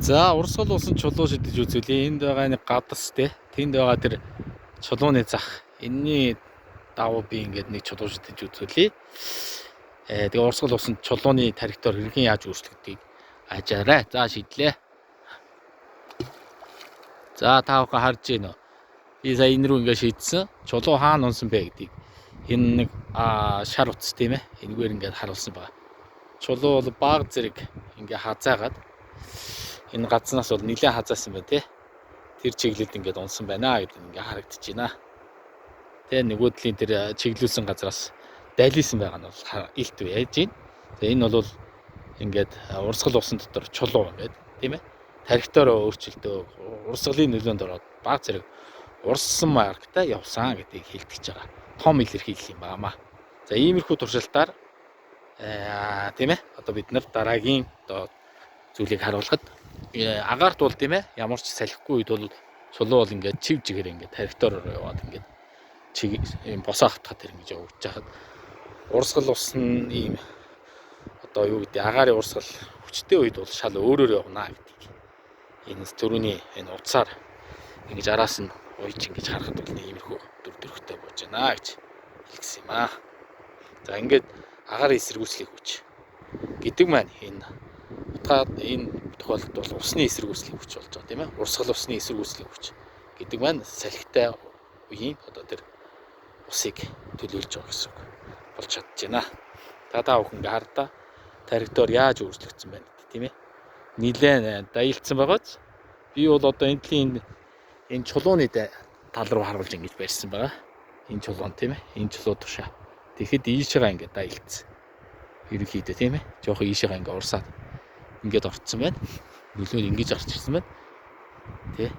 За урсгал усан чулуу шидэж үзүүлээ. Энд байгаа нэг гадас те. Тэнд байгаа тэр чулууны зах. Энэний давуу би ингээд нэг чулуу шидэж үзүүлээ. Тэгээ урсгал усан чулууны тархитоор хэрхэн яаж өөрчлөгдгийг ажаарай. За шидлээ. За та бүхэн харж байна уу? Би сая энэ рүү ингээд шийдсэн. Чулуу хаана унсан бэ гэдгийг энэ нэг шар утас тийм ээ. Энэгээр ингээд харуулсан байгаа. Чулуу бол баг зэрэг ингээд хазаагаад энэ газнаас бол нэлээд хазаасан байна тий. Тэр чиглэлд ингээд унсан байна гэдэг ингээд харагдаж байна. Тэ нөгөө талын тэр чиглүүлсэн газраас дайлсан байгаа нь бол илт байж байна. Тэгээ энэ бол ингээд урсгал усан дотор чулуу ингээд тийм ээ. Тархитоор өөрчлөлтөө урсгалын нөлөөнд ороод баг зэрэг урссан марктай явсан гэдгийг хэлтгэж байгаа. Том илэрхийлэл юм байна. За иймэрхүү туршилтаар тийм ээ. Одоо бид нар дараагийн одоо зүйлийг харуулхад агаарт бол тийм ээ ямар ч салхигүй үед бол чулуу бол ингээд чив жигээр ингээд тархитоор яваад ингээд чиг юм босоо хатгаад ингэж явж хахад урсгал усны ийм одоо юу гэдэг агаарын урсгал хүчтэй үед бол шал өөрөөр явна гэдгийг энэ төрөний энэ утсаар ингэж араас нь уйж ингэж харахад бол иймэрхүү дөрвтэй болж байна гэж хэлсэн юм аа. За ингээд агаарын эсэргүүцлийг хүч гэдэг маань энэ тохиолдолд бол усны эсэргүүцлийн хүч болж байгаа тийм ээ. Урсгал усны эсэргүүцлийн хүч гэдэг маань салхитай үеийн одоо тэр усыг төлөөлж байгаа гэсэн үг болж чадж байна. Та бүхэн хардаа тархитоор яаж өөрчлөгдсөн байна гэдэг тийм ээ. Нилээн даялцсан байгааз би бол одоо энэ чулууны тал руу харуулж ингэж барьсан байгаа. Энэ чулуун тийм ээ. Энэ чулуу тушаа. Тэгэхэд ийшээгаа ингэ даялцсан. Ерөнхийдөө тийм ээ. Жохон ийшээгаа ингэ урсаад ингээд орцсон байна. Нөлөө ингэж гарч ирсэн байна. Тэ.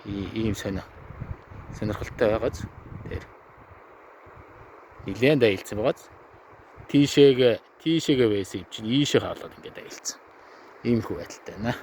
Ийм сонирхолтой байгааз тэр нилээн даялцсан байгааз тийшээгээ байсан юм чинь ийшээ хаалаад ингээд даялцсан. Иймэрхүү байдалтай байна.